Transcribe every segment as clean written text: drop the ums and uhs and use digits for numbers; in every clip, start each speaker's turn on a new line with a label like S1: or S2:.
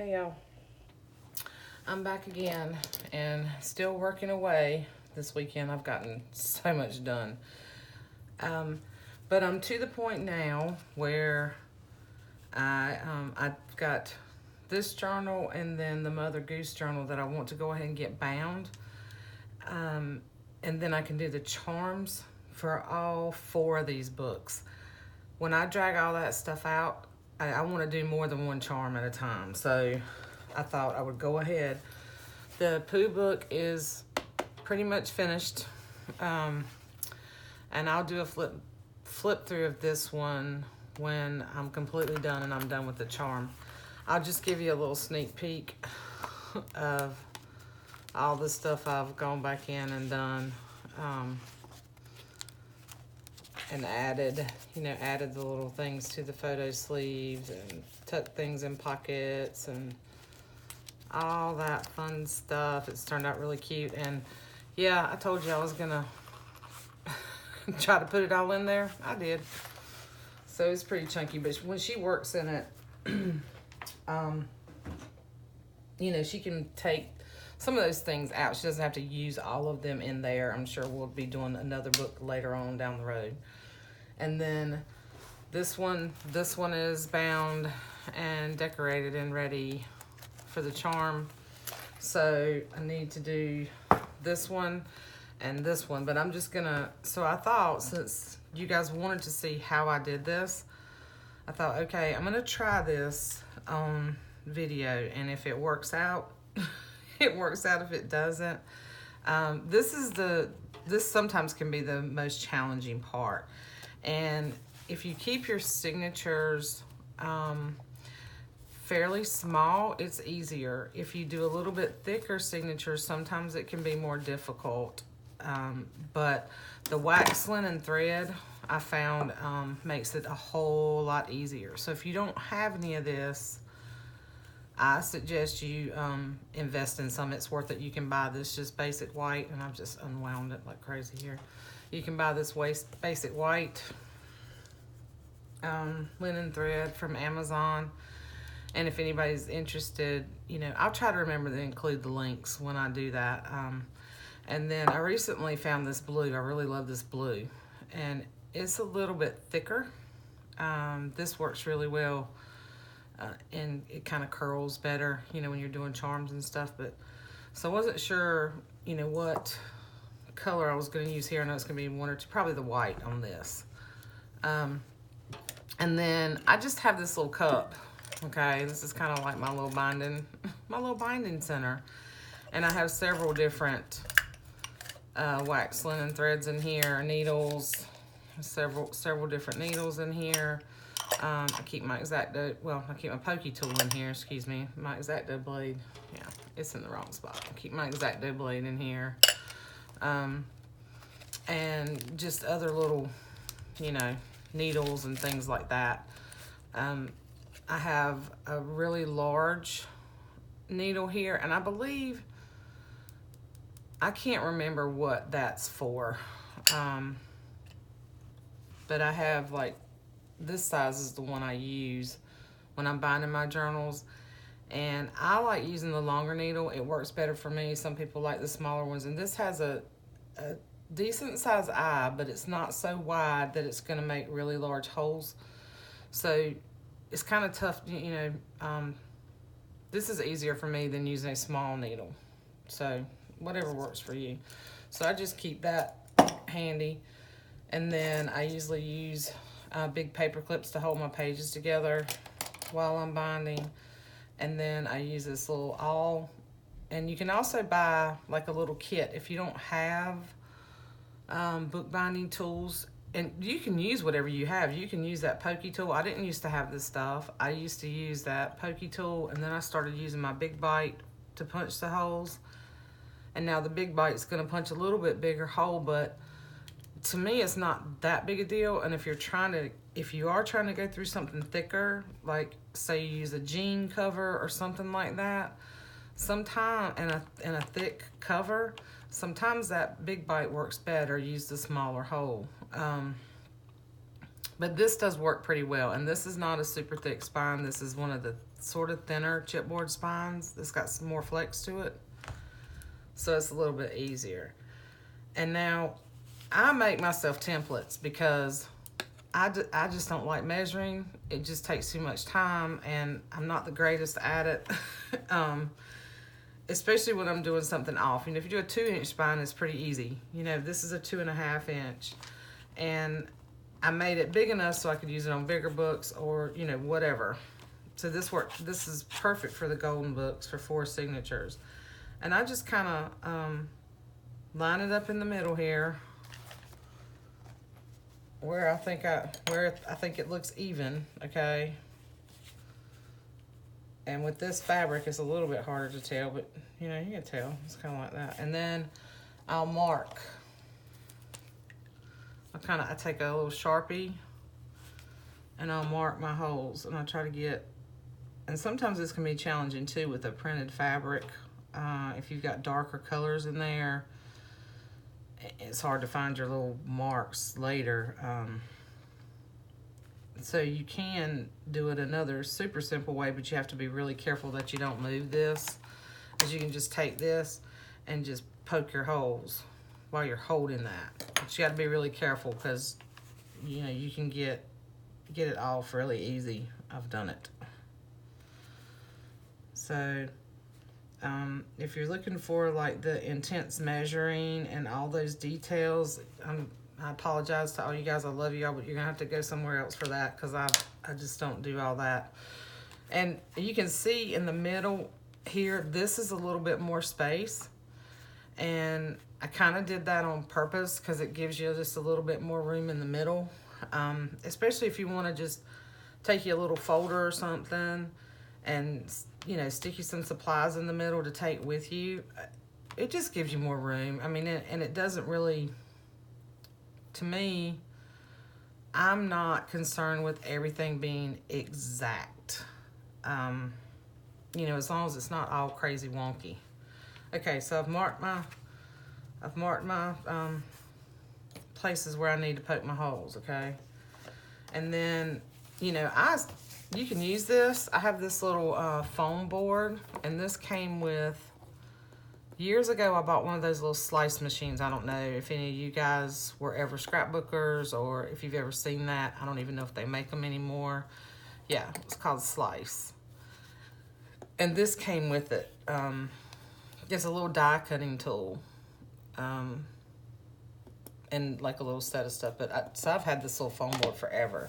S1: Hey y'all, I'm back again and still working away. This weekend I've gotten so much done. But I'm to the point now where I've got this journal and then the Mother Goose journal that I want to go ahead and get bound. And then I can do the charms for all 4 of these books. When I drag all that stuff out, I want to do more than one charm at a time. So I thought I would go ahead. The Pooh book is pretty much finished. And I'll do a flip through of this one when I'm completely done and I'm done with the charm. I'll just give you a little sneak peek of all the stuff I've gone back in and done. And added the little things to the photo sleeves and tucked things in pockets and all that fun stuff. It's turned out really cute. And yeah, I told you I was gonna try to put it all in there. I did. So it's pretty chunky, but when she works in it, she can take some of those things out. She doesn't have to use all of them in there. I'm sure we'll be doing another book later on down the road. And then this one is bound and decorated and ready for the charm. So I need to do this one and this one, but I'm just gonna, so I thought since you guys wanted to see how I did this, I thought, okay, I'm gonna try this on video, and if it works out, it works out. If it doesn't, this sometimes can be the most challenging part. And if you keep your signatures fairly small, it's easier. If you do a little bit thicker signatures, sometimes it can be more difficult. But the wax linen thread, I found, makes it a whole lot easier. So if you don't have any of this, I suggest you invest in some. It's worth it. You can buy this just basic white, and I've just unwound it like crazy here. You can buy this basic white linen thread from Amazon. And if anybody's interested, I'll try to remember to include the links when I do that. And then I recently found this blue. I really love this blue. And it's a little bit thicker. This works really well. And it kind of curls better, when you're doing charms and stuff. But so I wasn't sure, what color I was going to use here. I know it's going to be 1 or 2, probably the white on this. And then I just have this little cup. Okay, this is kind of like my little binding center. And I have several different wax linen threads in here, needles, several different needles in here. I keep my I keep my pokey tool in here, excuse me. My X-Acto blade, yeah, it's in the wrong spot. I keep my X-Acto blade in here. And just other little, needles and things like that. I have a really large needle here, and I believe, I can't remember what that's for. But I have this size is the one I use when I'm binding my journals. And I like using the longer needle. It works better for me. Some people like the smaller ones. And this has a decent size eye, but it's not so wide that it's going to make really large holes. So it's kind of tough, this is easier for me than using a small needle. So whatever works for you. So I just keep that handy. And then I usually use big paper clips to hold my pages together while I'm binding. And then I use this little awl. And you can also buy a little kit if you don't have bookbinding tools. And you can use whatever you have. You can use that pokey tool. I didn't used to have this stuff. I used to use that pokey tool, and then I started using my big bite to punch the holes. And now the big bite's gonna punch a little bit bigger hole, but to me, it's not that big a deal. And if you are trying to go through something thicker, like say you use a jean cover or something like that, sometimes in a thick cover, sometimes that big bite works better. Use the smaller hole. But this does work pretty well. And this is not a super thick spine. This is one of the sort of thinner chipboard spines. It's got some more flex to it. So it's a little bit easier. And now I make myself templates because I just don't like measuring. It just takes too much time and I'm not the greatest at it. Especially when I'm doing something off. You know, if you do a 2-inch spine, it's pretty easy. You know, this is a 2.5 inch. And I made it big enough so I could use it on bigger books or, you know, whatever. So this is perfect for the golden books for 4 signatures. And I just kind of line it up in the middle here where I think it looks even, okay? And with this fabric, it's a little bit harder to tell, but you know, you can tell. It's kind of like that. And then I'll mark. I take a little Sharpie and I'll mark my holes and I try to get, and sometimes this can be challenging too with a printed fabric. If you've got darker colors in there, it's hard to find your little marks later. So you can do it another super simple way, but you have to be really careful that you don't move this. Because you can just take this and just poke your holes while you're holding that. But you got to be really careful because, you know, you can get it off really easy. I've done it. So if you're looking for like the intense measuring and all those details, I apologize to all you guys. I love you all, but you're gonna have to go somewhere else for that because I just don't do all that. And you can see in the middle here, this is a little bit more space. And I kind of did that on purpose because it gives you just a little bit more room in the middle. Especially if you want to just take you a little folder or something and, you know, stick you some supplies in the middle to take with you. It just gives you more room. I mean, and it doesn't really, to me, I'm not concerned with everything being exact. You know, as long as it's not all crazy wonky. Okay, so I've marked my places where I need to poke my holes, okay? And then, you know, you can use this. I have this little foam board, and this came with, years ago I bought one of those little slice machines. I don't know if any of you guys were ever scrapbookers or if you've ever seen that. I don't even know if they make them anymore. Yeah, it's called Slice. And this came with it. It's a little die cutting tool. And like a little set of stuff. But so I've had this little foam board forever.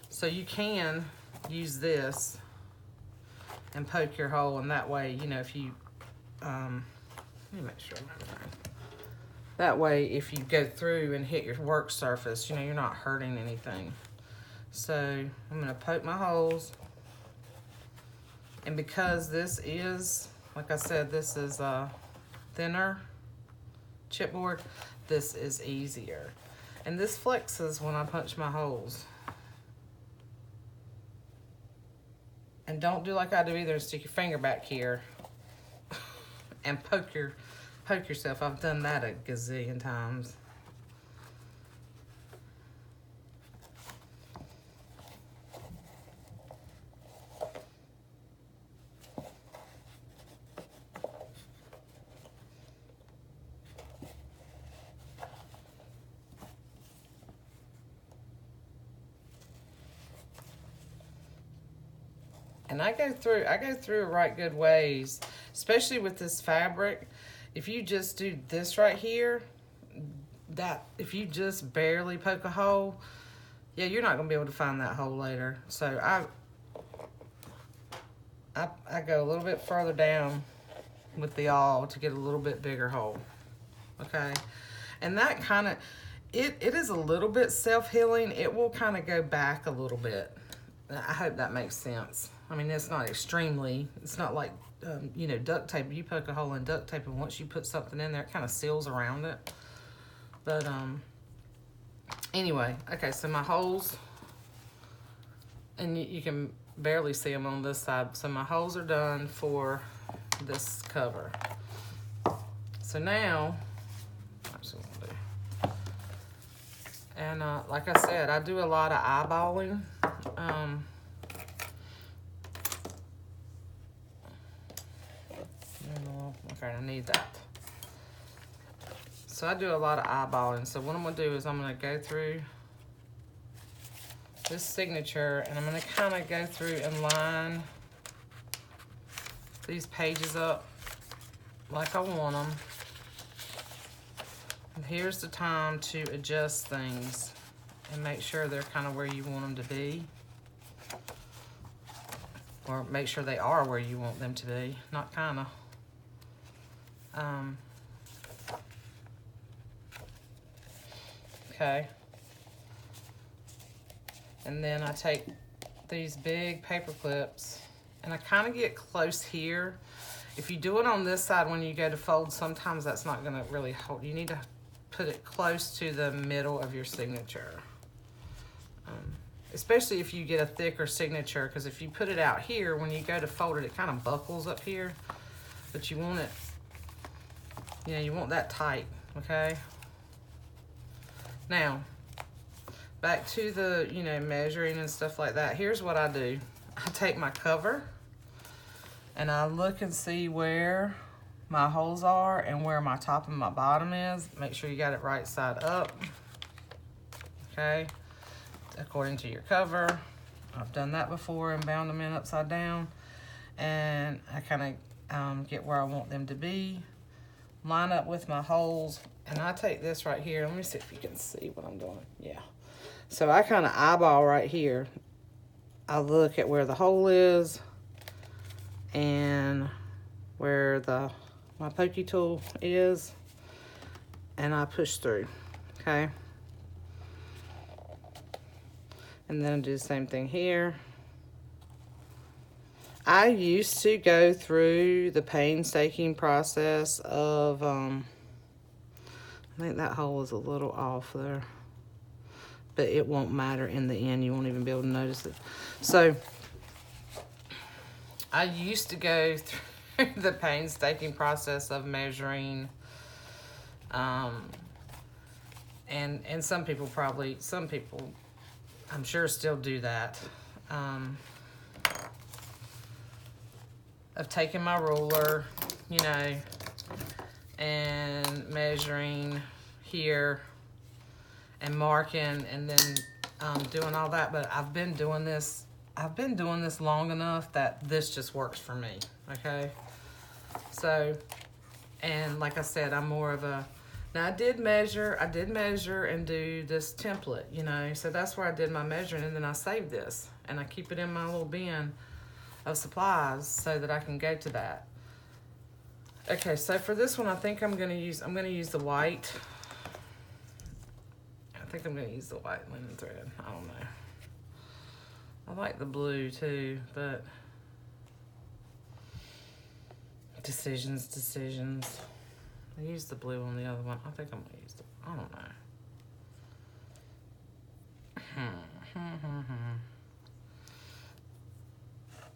S1: So you can use this and poke your hole, and that way, you know, if you, let me make sure I'm right. That way, if you go through and hit your work surface, you know, you're not hurting anything. So I'm gonna poke my holes. And because this is, like I said, this is a thinner chipboard, this is easier. And this flexes when I punch my holes. And don't do like I do either and stick your finger back here and poke yourself. I've done that a gazillion times. And I go through it right good ways, especially with this fabric. If you just do this right here, if you just barely poke a hole, yeah, you're not gonna be able to find that hole later. So I go a little bit further down with the awl to get a little bit bigger hole, okay? And that kind of, it is a little bit self-healing. It will kind of go back a little bit. I hope that makes sense. I mean, it's not extremely, it's not like, you know, duct tape. You poke a hole in duct tape, and once you put something in there, it kind of seals around it. But anyway, okay, so my holes, and you can barely see them on this side. So my holes are done for this cover. So now, And like I said, I do a lot of eyeballing. Okay, I need that. So I do a lot of eyeballing. So what I'm gonna do is I'm gonna go through this signature, and I'm gonna kind of go through and line these pages up like I want them. And here's the time to adjust things and make sure they're kind of where you want them to be. Or make sure they are where you want them to be, not kind of. Okay. And then I take these big paper clips and I kind of get close here. If you do it on this side when you go to fold, sometimes that's not gonna really hold. You need to put it close to the middle of your signature. Especially if you get a thicker signature, because if you put it out here, when you go to fold it, it kind of buckles up here. But you want it, you know, you want that tight, okay? Now, back to the, you know, measuring and stuff like that. Here's what I do. I take my cover and I look and see where my holes are and where my top and my bottom is. Make sure you got it right side up, okay? According to your cover. I've done that before and bound them in upside down. And I kind of get where I want them to be. Line up with my holes. And I take this right here. Let me see if you can see what I'm doing. Yeah. So I kind of eyeball right here. I look at where the hole is and where my pokey tool is. And I push through, okay? And then do the same thing here. I used to go through the painstaking process of, I think that hole was a little off there, but it won't matter in the end. You won't even be able to notice it. So I used to go through the painstaking process of measuring, and some people I'm sure still do that, of taking my ruler, you know, and measuring here and marking and then doing all that. But I've been doing this long enough that this just works for me, okay? So, and like I said, I'm more of a, now I did measure and do this template, you know, so that's where I did my measuring, and then I saved this and I keep it in my little bin of supplies so that I can go to that. Okay, so for this one, I think I'm gonna use the white. I think I'm gonna use the white linen thread. I don't know. I like the blue too, but decisions. I used the blue on the other one. I think I'm gonna use the, I don't know.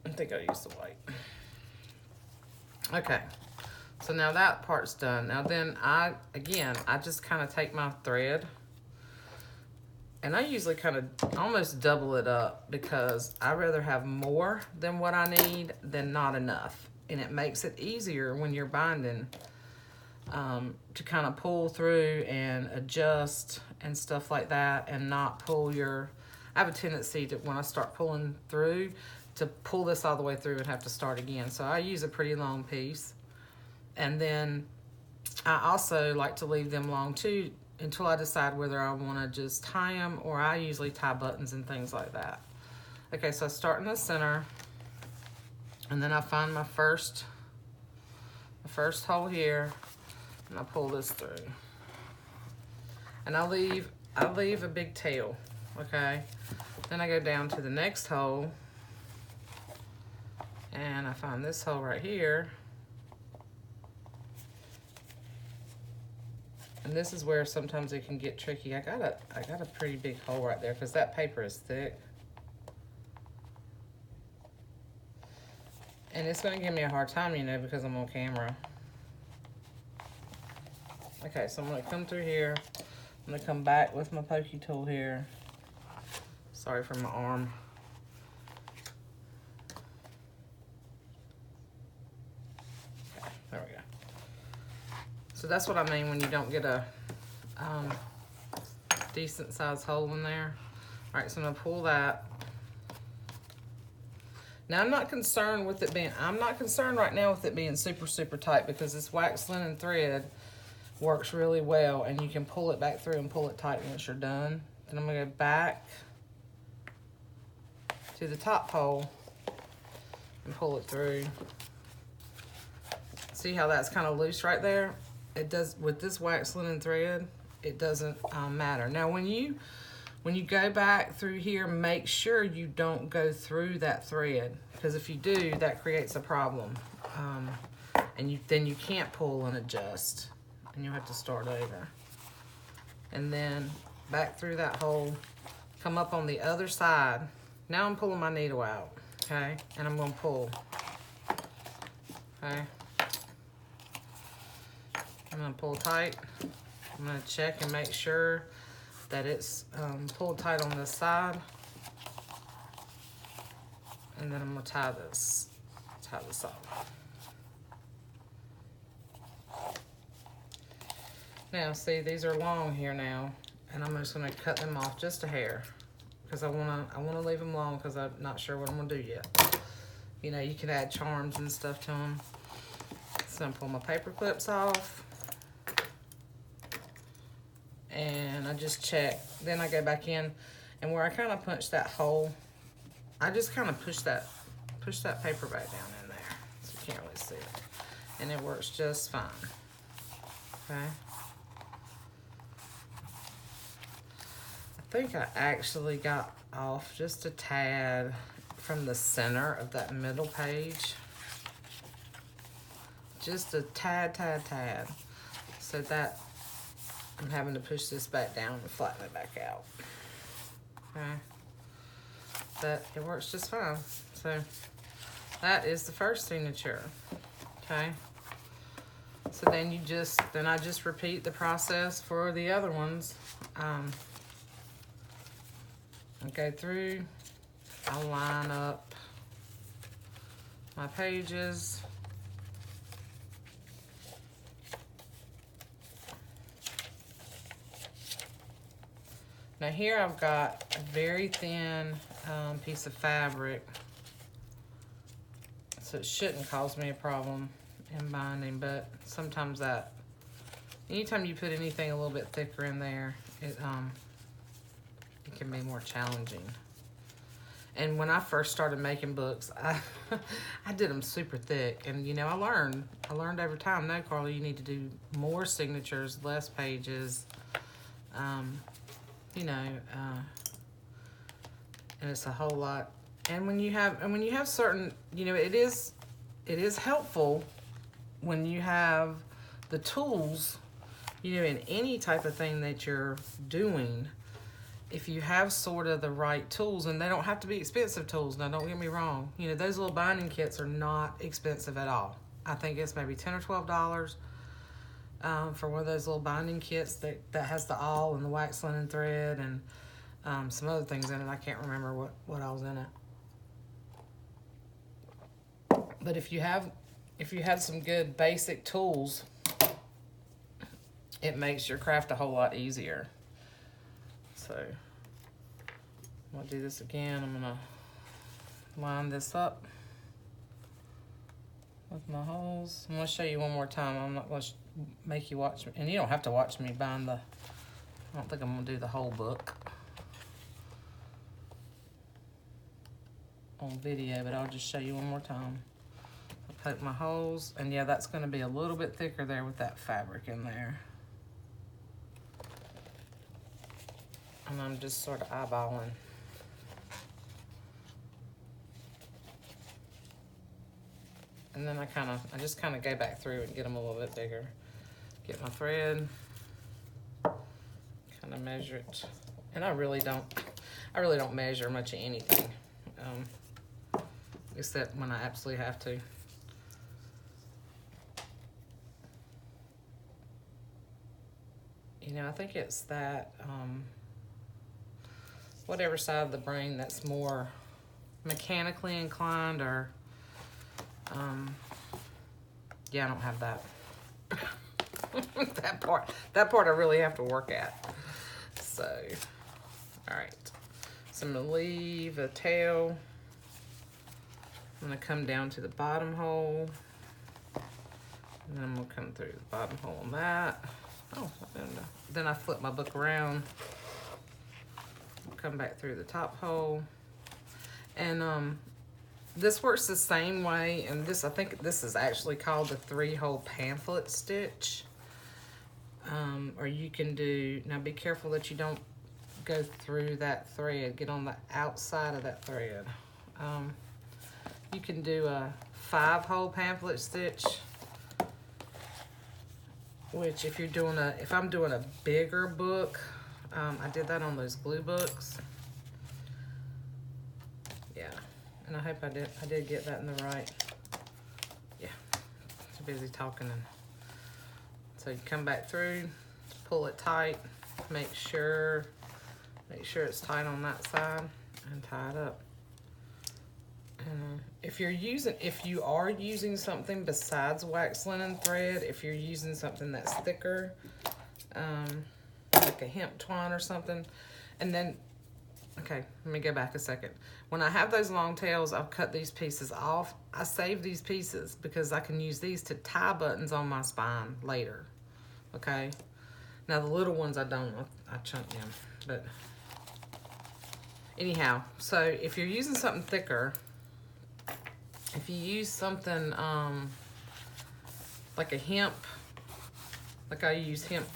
S1: I think I'll use the white. Okay, so now that part's done. Now then I just kind of take my thread and I usually kind of almost double it up because I rather have more than what I need than not enough. And it makes it easier when you're binding to kind of pull through and adjust and stuff like that, and not pull your, I have a tendency to, when I start pulling through, to pull this all the way through and have to start again. So I use a pretty long piece. And then I also like to leave them long too until I decide whether I want to just tie them, or I usually tie buttons and things like that. Okay, so I start in the center and then I find my first hole here and I pull this through. And I leave a big tail, okay? Then I go down to the next hole and I find this hole right here. And this is where sometimes it can get tricky. I got a pretty big hole right there because that paper is thick. And it's gonna give me a hard time, you know, because I'm on camera. Okay, so I'm gonna come through here. I'm gonna come back with my pokey tool here. Sorry for my arm. Okay, there we go. So that's what I mean when you don't get a decent sized hole in there. All right, so I'm gonna pull that. Now I'm not concerned with it being, I'm not concerned right now with it being super, super tight because this wax linen thread works really well and you can pull it back through and pull it tight once you're done. Then I'm gonna go back to the top hole and pull it through. See how that's kind of loose right there? It does, with this wax linen thread, it doesn't matter. Now when you go back through here, make sure you don't go through that thread, because if you do, that creates a problem. And then you can't pull and adjust, and you'll have to start over. And then back through that hole, come up on the other side. Now I'm pulling my needle out, okay? And I'm gonna pull, okay? I'm gonna pull tight. I'm gonna check and make sure that it's pulled tight on this side. And then I'm gonna tie this off. Now see, these are long here now, and I'm just gonna cut them off just a hair because I wanna leave them long because I'm not sure what I'm gonna do yet. You know, you can add charms and stuff to them. So I'm pulling my paper clips off. And I just check. Then I go back in, and where I kind of punched that hole, I just kind of push that paper back down in there, so you can't really see it, and it works just fine. Okay. I think I actually got off just a tad from the center of that middle page, just a tad. So that. I'm having to push this back down and flatten it back out. Okay. But it works just fine. So that is the first signature. Okay. So then I just repeat the process for the other ones. I go through, I'll line up my pages. Now here I've got a very thin piece of fabric, so it shouldn't cause me a problem in binding, but sometimes anytime you put anything a little bit thicker in there, it can be more challenging. And when I first started making books, I did them super thick, and you know, I learned over time, no, Carla, you need to do more signatures, less pages. You know, and it's a whole lot. And when you have certain, you know, it is helpful when you have the tools, you know, in any type of thing that you're doing. If you have sort of the right tools, and they don't have to be expensive tools. Now, don't get me wrong. You know, those little binding kits are not expensive at all. I think it's maybe $10 or $12. For one of those little binding kits that has the awl and the wax linen thread and some other things in it. I can't remember what all was in it. But if you have some good basic tools, it makes your craft a whole lot easier. So I'm gonna do this again. I'm gonna line this up with my holes. I'm gonna show you one more time. I'm not gonna make you watch me, and you don't have to watch me bind I don't think I'm gonna do the whole book on video, but I'll just show you one more time. I'll poke my holes, and yeah, that's gonna be a little bit thicker there with that fabric in there. And I'm just sort of eyeballing. And then I just kind of go back through and get them a little bit bigger. Get my thread, kind of measure it. And I really don't measure much of anything, except when I absolutely have to. you know, I think it's that, whatever side of the brain that's more mechanically inclined, or, yeah, I don't have that. that part I really have to work at. So, all right. So I'm gonna leave a tail. I'm gonna come down to the bottom hole. And then I'm gonna come through the bottom hole on that. Oh, then I flip my book around. Come back through the top hole. And this works the same way, and this, I think this is actually called the 3-hole pamphlet stitch. Or you can do, now be careful that you don't go through that thread, get on the outside of that thread. You can do a 5-hole pamphlet stitch, which if I'm doing a bigger book, I did that on those glue books. Yeah, and I hope I did get that in the right. Yeah, too busy talking. And so you come back through, pull it tight, make sure it's tight on that side, and tie it up. And if you are using something besides wax linen thread, if you're using something that's thicker, like a hemp twine or something, and then, okay, let me go back a second. When I have those long tails, I'll cut these pieces off. I save these pieces because I can use these to tie buttons on my spine later, okay? Now the little ones I don't, I chunk them, but anyhow, so if you're using something thicker, if you use something like a hemp, like I use hemp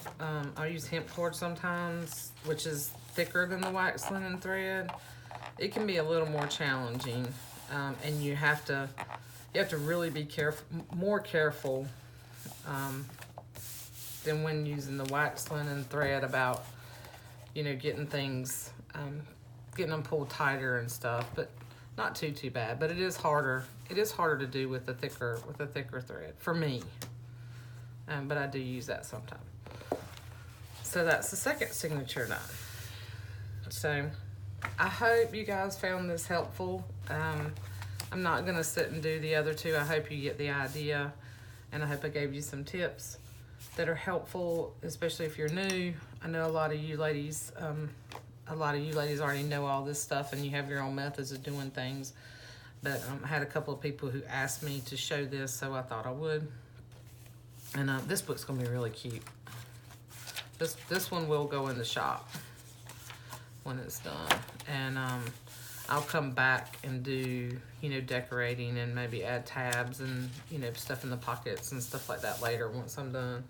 S1: cord sometimes, which is thicker than the wax linen thread, it can be a little more challenging, and you have to really be more careful than when using the wax linen thread about, you know, getting things, getting them pulled tighter and stuff, but not too bad. But it is harder. It is harder to do with a thicker thread for me. But I do use that sometimes. So that's the second signature done. So I hope you guys found this helpful. I'm not gonna sit and do the other two. I hope you get the idea, and I hope I gave you some tips that are helpful, especially if you're new. I know a lot of you ladies already know all this stuff, and you have your own methods of doing things. But I had a couple of people who asked me to show this, so I thought I would. And this book's gonna be really cute. This one will go in the shop when it's done, and I'll come back and do, you know, decorating and maybe add tabs and, you know, stuff in the pockets and stuff like that later once I'm done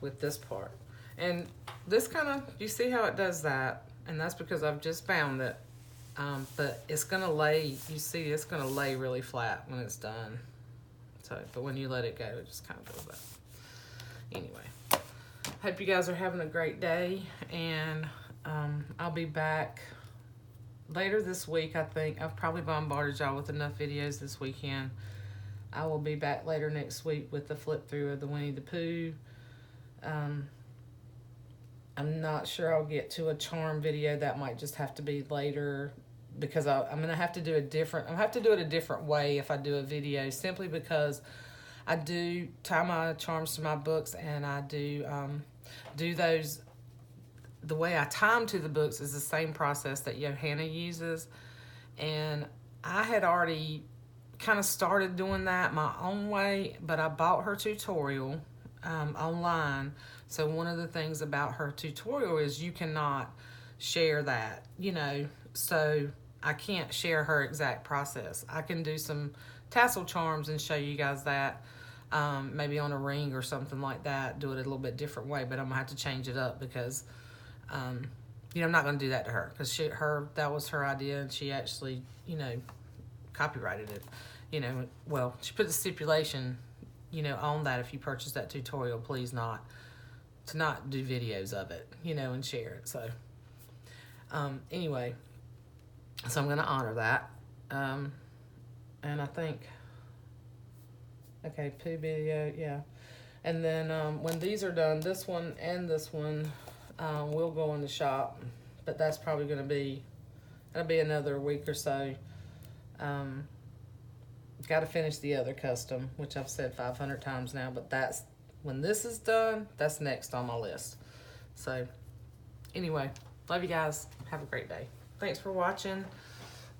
S1: with this part. And this kind of, you see how it does that, and that's because I've just bound it. But it's gonna lay, you see, it's gonna lay really flat when it's done. So, but when you let it go, it just kind of does that. Anyway, hope you guys are having a great day, and I'll be back later this week. I think I've probably bombarded y'all with enough videos this weekend. I will be back later next week with the flip through of the Winnie the Pooh. I'm not sure I'll get to a charm video. That might just have to be later, because I'm gonna have to do it a different way if I do a video, simply because I do tie my charms to my books, and I do those. The way I tie them to the books is the same process that Johanna uses, and I had already kind of started doing that my own way, but I bought her tutorial online. So one of the things about her tutorial is you cannot share that, you know, so I can't share her exact process. I can do some tassel charms and show you guys that, maybe on a ring or something like that, do it a little bit different way, but I'm gonna have to change it up because, you know, I'm not gonna do that to her, because that was her idea, and she actually, you know, copyrighted it, you know. Well, she put the stipulation, you know, on that if you purchase that tutorial, please not do videos of it, you know, and share it. So anyway, so I'm gonna honor that, and I think, okay, Pooh video, yeah, And then when these are done, this one and this one will go in the shop. But that's probably going to be, that'll be another week or so. Got to finish the other custom, which I've said 500 times now. But that's, when this is done, that's next on my list. So anyway, love you guys. Have a great day. Thanks for watching.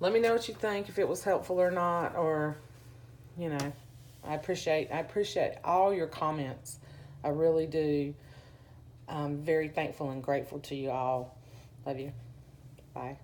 S1: Let me know what you think, if it was helpful or not, or, you know, I appreciate all your comments. I really do. I'm very thankful and grateful to you all. Love you. Bye.